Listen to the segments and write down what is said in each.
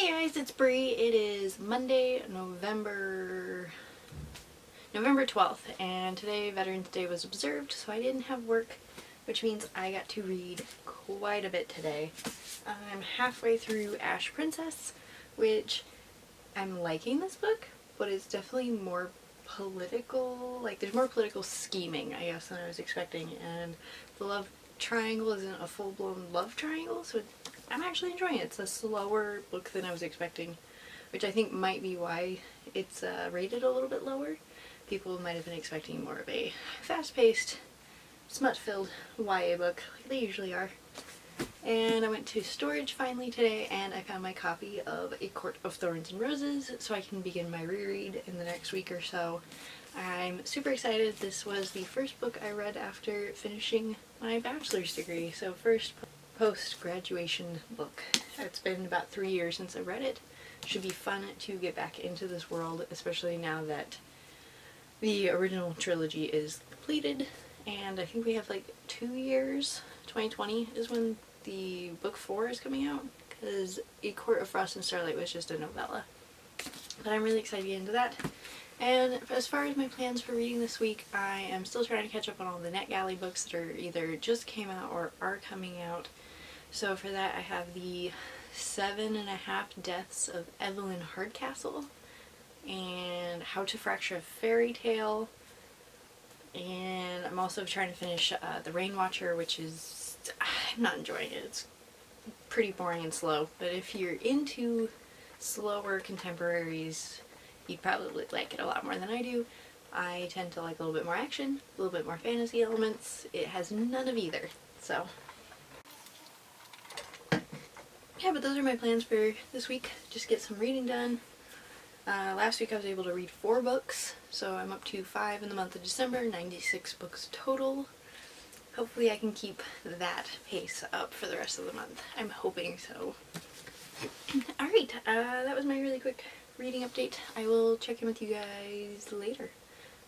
Hey guys, it's Bree. It is Monday, November 12th, and today Veterans Day was observed, so I didn't have work, which means I got to read quite a bit today. I'm halfway through Ash Princess, which I'm liking this book, but it's definitely more political, like there's more political scheming, I guess, than I was expecting, and the love triangle isn't a full-blown love triangle, so I'm actually enjoying it. It's a slower book than I was expecting, which I think might be why it's rated a little bit lower. People might have been expecting more of a fast-paced, smut-filled YA book, like they usually are. And I went to storage finally today, and I found my copy of A Court of Thorns and Roses, so I can begin my reread in the next week or so. I'm super excited. This was the first book I read after finishing my bachelor's degree, so first post-graduation book. It's been about 3 years since I read it. Should be fun to get back into this world, especially now that the original trilogy is completed, and I think we have like 2 years. 2020 is when the book 4 is coming out, because A Court of Frost and Starlight was just a novella. But I'm really excited to get into that. And as far as my plans for reading this week, I am still trying to catch up on all the NetGalley books that are either just came out or are coming out. So for that I have the 7.5 Deaths of Evelyn Hardcastle, and How to Fracture a Fairy Tale, and I'm also trying to finish The Rain Watcher, which is, I'm not enjoying it. It's pretty boring and slow, but if you're into slower contemporaries, you'd probably like it a lot more than I do. I tend to like a little bit more action, a little bit more fantasy elements. It has none of either, so yeah, but those are my plans for this week. Just get some reading done. Last week I was able to read 4 books, so I'm up to 5 in the month of December, 96 books total. Hopefully I can keep that pace up for the rest of the month. I'm hoping so. Alright, that was my really quick reading update. I will check in with you guys later.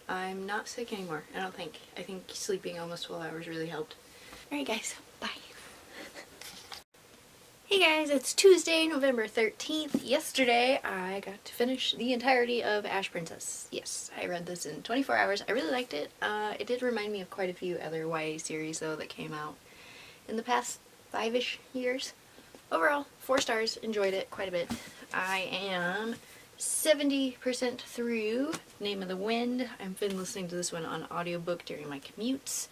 I'm not sick anymore, I don't think. I think sleeping almost 12 hours really helped. Alright guys, bye. Hey guys, it's Tuesday, November 13th. Yesterday I got to finish the entirety of Ash Princess. Yes, I read this in 24 hours. I really liked it. It did remind me of quite a few other YA series though that came out in the past 5-ish years. Overall, 4 stars, enjoyed it quite a bit. I am 70% through Name of the Wind. I've been listening to this one on audiobook during my commutes,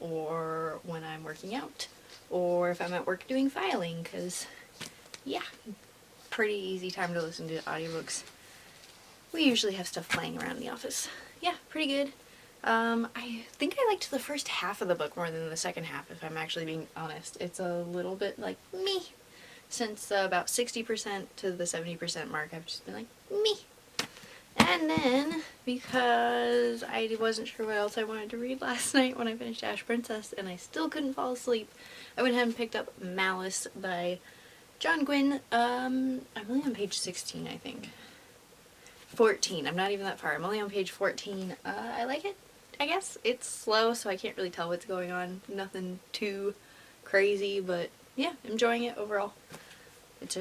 or when I'm working out, or if I'm at work doing filing, because, yeah, pretty easy time to listen to audiobooks. We usually have stuff playing around in the office. Yeah, pretty good. I think I liked the first half of the book more than the second half, if I'm actually being honest. It's a little bit like me. Since about 60% to the 70% mark, I've just been like, me. And then, because I wasn't sure what else I wanted to read last night when I finished Ash Princess, and I still couldn't fall asleep, I went ahead and picked up Malice by Gwynne. I'm only on page 16, I think. 14. I'm not even that far. I'm only on page 14. I like it, I guess. It's slow, so I can't really tell what's going on. Nothing too crazy, but yeah, enjoying it overall. It's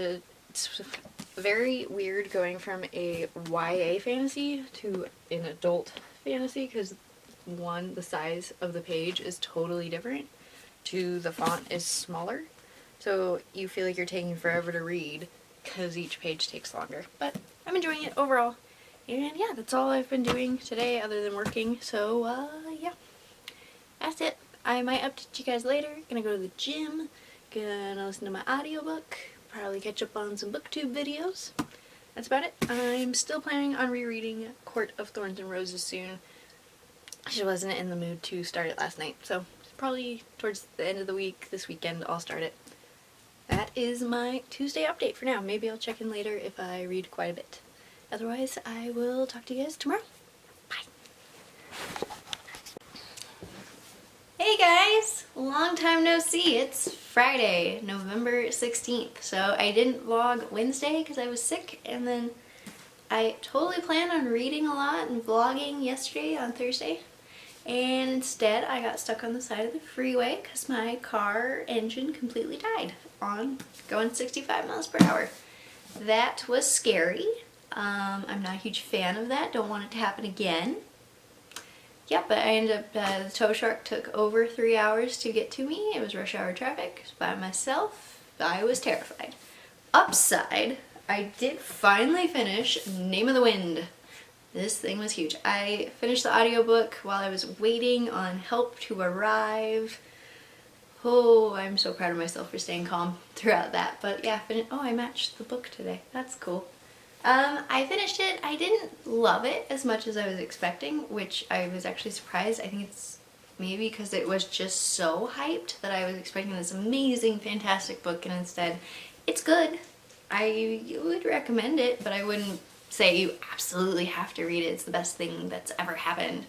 very weird going from a YA fantasy to an adult fantasy, because one, the size of the page is totally different, two, the font is smaller, so you feel like you're taking forever to read because each page takes longer. But I'm enjoying it overall, and yeah, that's all I've been doing today other than working, so yeah, that's it. I might update you guys later. Gonna go to the gym, gonna listen to my audiobook, probably catch up on some booktube videos. That's about it. I'm still planning on rereading Court of Thorns and Roses soon. I just wasn't in the mood to start it last night, so probably towards the end of the week, this weekend, I'll start it. That is my Tuesday update for now. Maybe I'll check in later if I read quite a bit. Otherwise, I will talk to you guys tomorrow. Bye. Hey guys! Long time no see. It's Friday, November 16th. So I didn't vlog Wednesday because I was sick, and then I totally planned on reading a lot and vlogging yesterday on Thursday. And instead I got stuck on the side of the freeway because my car engine completely died on going 65 miles per hour. That was scary. I'm not a huge fan of that. Don't want it to happen again. Yeah, but I ended up, the tow truck took over 3 hours to get to me. It was rush hour traffic by myself. I was terrified. Upside, I did finally finish Name of the Wind. This thing was huge. I finished the audiobook while I was waiting on help to arrive. Oh, I'm so proud of myself for staying calm throughout that. But yeah, I matched the book today. That's cool. I finished it. I didn't love it as much as I was expecting, which I was actually surprised. I think it's maybe because it was just so hyped that I was expecting this amazing, fantastic book, and instead it's good. I would recommend it, but I wouldn't say you absolutely have to read it. It's the best thing that's ever happened.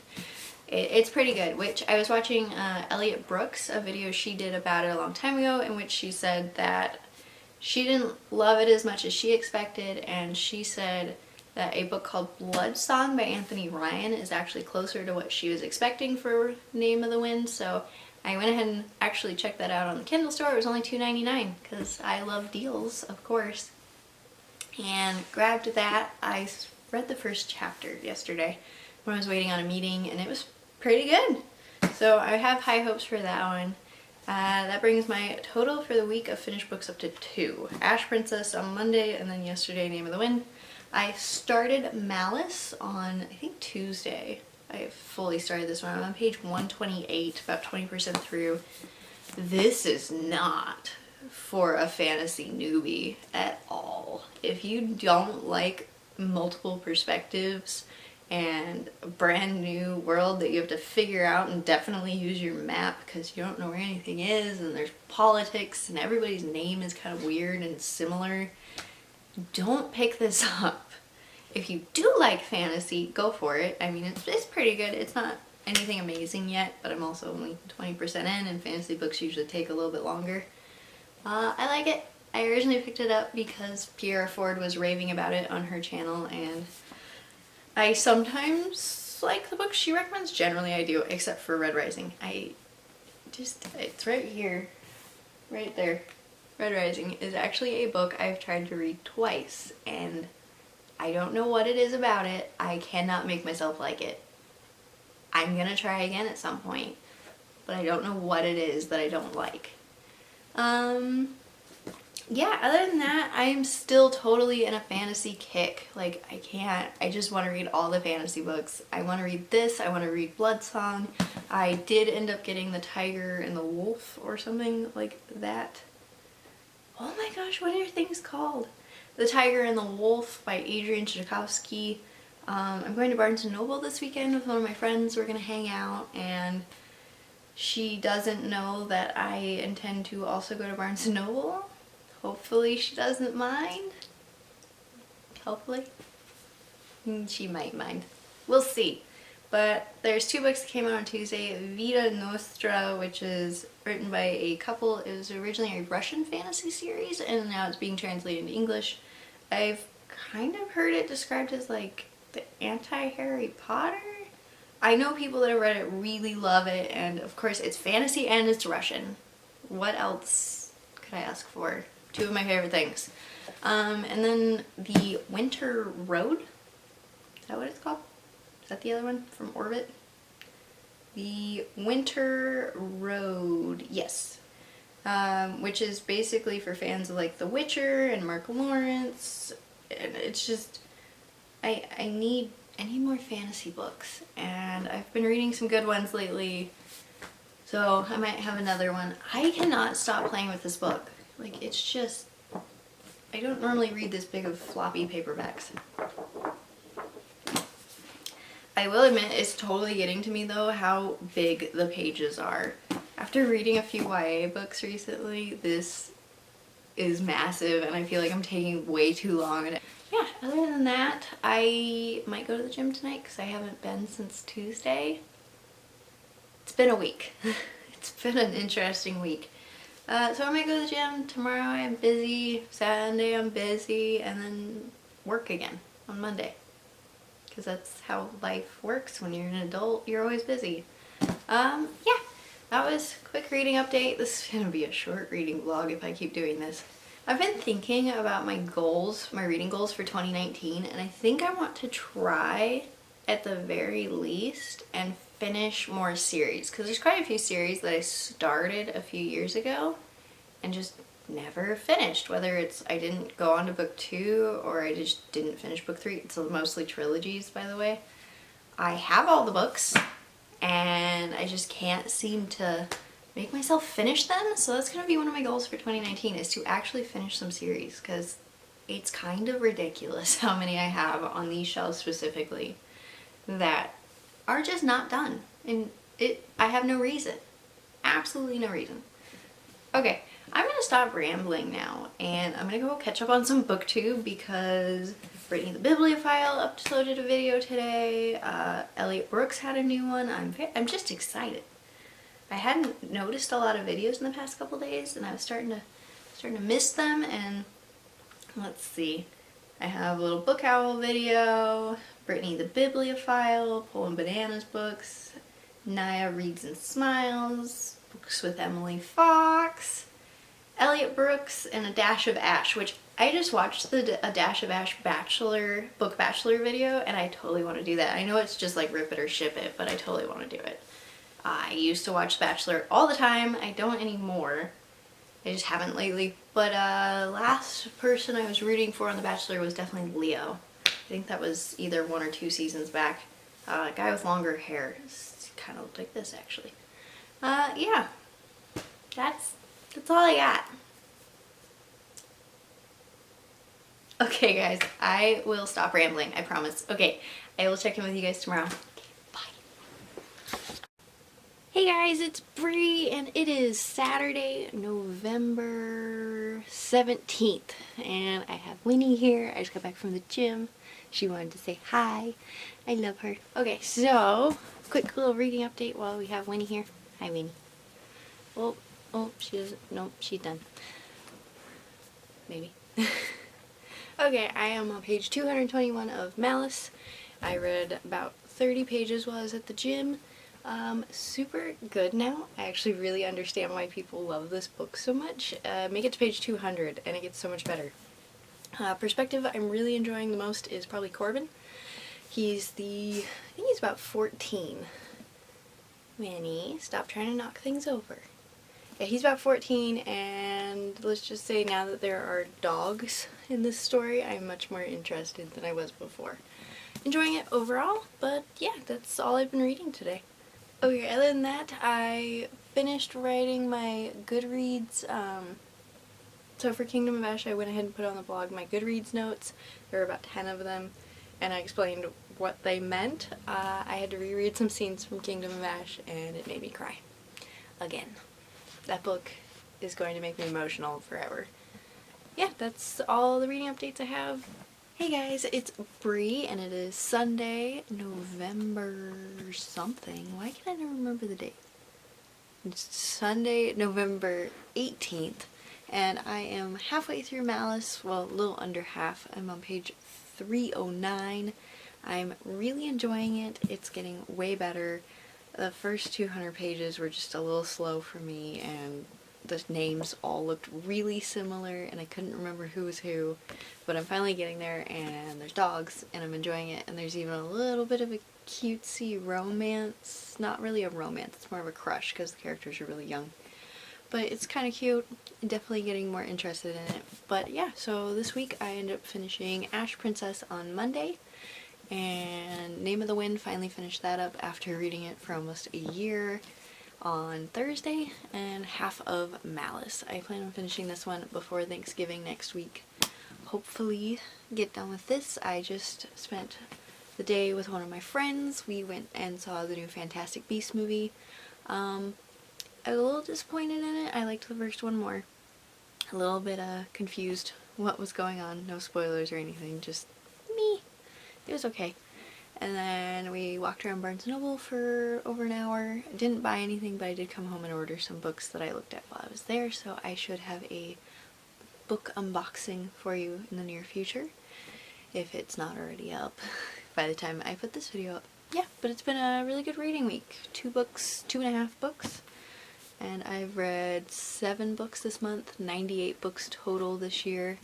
It's pretty good, which I was watching Elliot Brooks, a video she did about it a long time ago, in which she said that she didn't love it as much as she expected, and she said that a book called Blood Song by Anthony Ryan is actually closer to what she was expecting for Name of the Wind, so I went ahead and actually checked that out on the Kindle store. It was only $2.99 because I love deals, of course, and grabbed that. I read the first chapter yesterday when I was waiting on a meeting, and it was pretty good. So I have high hopes for that one. That brings my total for the week of finished books up to 2. Ash Princess on Monday, and then yesterday Name of the Wind. I started Malice on, I think, Tuesday. I fully started this one. I'm on page 128, about 20% through. This is not for a fantasy newbie at all. If you don't like multiple perspectives and a brand new world that you have to figure out, and definitely use your map because you don't know where anything is, and there's politics and everybody's name is kind of weird and similar, don't pick this up. If you do like fantasy, go for it. I mean, it's pretty good. It's not anything amazing yet, but I'm also only 20% in, and fantasy books usually take a little bit longer. I like it. I originally picked it up because Pierre Ford was raving about it on her channel, and I sometimes like the books she recommends. Generally I do, except for Red Rising. It's right here, right there. Red Rising is actually a book I've tried to read twice, and I don't know what it is about it. I cannot make myself like it. I'm gonna try again at some point, but I don't know what it is that I don't like. Yeah, other than that, I'm still totally in a fantasy kick. Like, I just want to read all the fantasy books. I want to read this, I want to read Blood Song. I did end up getting The Tiger and the Wolf or something like that. Oh my gosh, what are things called? The Tiger and the Wolf by Adrian Tchaikovsky. I'm going to Barnes & Noble this weekend with one of my friends. We're going to hang out, and she doesn't know that I intend to also go to Barnes & Noble. Hopefully she doesn't mind. Hopefully. She might mind. We'll see. But there's 2 books that came out on Tuesday. Vita Nostra, which is written by a couple. It was originally a Russian fantasy series, and now it's being translated into English. I've kind of heard it described as like the anti-Harry Potter. I know people that have read it really love it, and of course it's fantasy and it's Russian. What else could I ask for? 2 of my favorite things. And then The Winter Road. Is that what it's called? Is that the other one from Orbit? The Winter Road, yes. Which is basically for fans of like The Witcher and Mark Lawrence. And it's just, I need more fantasy books, and I've been reading some good ones lately, so I might have another one. I cannot stop playing with this book. Like, it's just, I don't normally read this big of floppy paperbacks. I will admit it's totally getting to me though how big the pages are. After reading a few YA books recently, this is massive, and I feel like I'm taking way too long. And yeah, other than that, I might go to the gym tonight because I haven't been since Tuesday. It's been a week. It's been an interesting week. So I might go to the gym. Tomorrow I'm busy, Saturday I'm busy, and then work again on Monday. Because that's how life works when you're an adult, you're always busy. Yeah, that was a quick reading update. This is going to be a short reading vlog if I keep doing this. I've been thinking about my goals, my reading goals for 2019, and I think I want to try at the very least and finish more series, because there's quite a few series that I started a few years ago and just never finished. Whether it's I didn't go on to book 2 or I just didn't finish book 3. It's mostly trilogies, by the way. I have all the books and I just can't seem to make myself finish them. So that's going to be one of my goals for 2019, is to actually finish some series, because it's kind of ridiculous how many I have on these shelves specifically that are just not done. And I have no reason. Absolutely no reason. Okay, I'm going to stop rambling now, and I'm going to go catch up on some booktube, because Brittany the Bibliophile uploaded a video today. Elliot Brooks had a new one. I'm just excited. I hadn't noticed a lot of videos in the past couple days, and I was starting to miss them. And let's see, I have a little Book Owl video, Brittany the Bibliophile, Pulling Bananas books, Naya Reads and Smiles, Books with Emily Fox, Elliot Brooks, and A Dash of Ash, which I just watched the A Dash of Ash book bachelor video, and I totally want to do that. I know it's just like rip it or ship it, but I totally want to do it. I used to watch Bachelor all the time. I don't anymore. I just haven't lately. But last person I was rooting for on The Bachelor was definitely Leo. I think that was either 1 or 2 seasons back. A guy with longer hair. It's kind of looked like this, actually. Yeah. That's all I got. Okay, guys. I will stop rambling. I promise. Okay. I will check in with you guys tomorrow. Hey guys, it's Bree, and it is Saturday, November 17th, and I have Winnie here. I just got back from the gym. She wanted to say hi. I love her. Okay, so, quick little reading update while we have Winnie here. Hi, Winnie. Oh, she doesn't, nope, she's done. Maybe. Okay, I am on page 221 of Malice. I read about 30 pages while I was at the gym. Super good now. I actually really understand why people love this book so much. Make it to page 200 and it gets so much better. Perspective I'm really enjoying the most is probably Corbin. I think he's about 14. Winnie, stop trying to knock things over. Yeah, he's about 14, and let's just say now that there are dogs in this story, I'm much more interested than I was before. Enjoying it overall, but yeah, that's all I've been reading today. Okay, other than that, I finished writing my Goodreads, so for Kingdom of Ash I went ahead and put on the blog my Goodreads notes. There were about 10 of them, and I explained what they meant. I had to reread some scenes from Kingdom of Ash, and it made me cry. Again. That book is going to make me emotional forever. Yeah, that's all the reading updates I have. Hey guys, it's Bree, and it is Sunday, November something. Why can I never remember the date? It's Sunday, November 18th, and I am halfway through Malice. Well, a little under half. I'm on page 309. I'm really enjoying it. It's getting way better. The first 200 pages were just a little slow for me, and the names all looked really similar, and I couldn't remember who was who, but I'm finally getting there, and there's dogs, and I'm enjoying it, and there's even a little bit of a cutesy romance. Not really a romance, it's more of a crush, because the characters are really young. But it's kind of cute, definitely getting more interested in it. But yeah, so this week I ended up finishing Ash Princess on Monday, and Name of the Wind, finally finished that up after reading it for almost a year on Thursday, and half of Malice. I plan on finishing this one before Thanksgiving next week. Hopefully get done with this. I just spent the day with one of my friends. We went and saw the new Fantastic Beasts movie. I was a little disappointed in it. I liked the first one more. A little bit confused what was going on. No spoilers or anything, just me. It was okay. And then we walked around Barnes & Noble for over an hour. I didn't buy anything, but I did come home and order some books that I looked at while I was there, so I should have a book unboxing for you in the near future, if it's not already up by the time I put this video up. Yeah, but it's been a really good reading week. 2.5 books. and I've read 7 books this month, 98 books total this year.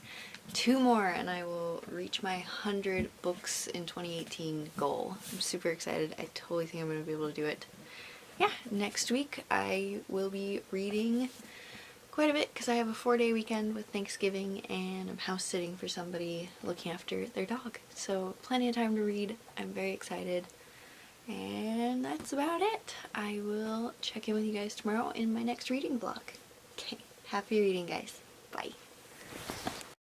2 more and I will reach my 100 books in 2018 goal. I'm super excited. I totally think I'm going to be able to do it. Yeah, next week I will be reading quite a bit because I have a 4-day weekend with Thanksgiving and I'm house sitting for somebody looking after their dog. So plenty of time to read. I'm very excited. And that's about it. I will check in with you guys tomorrow in my next reading vlog. Okay, happy reading guys. Bye.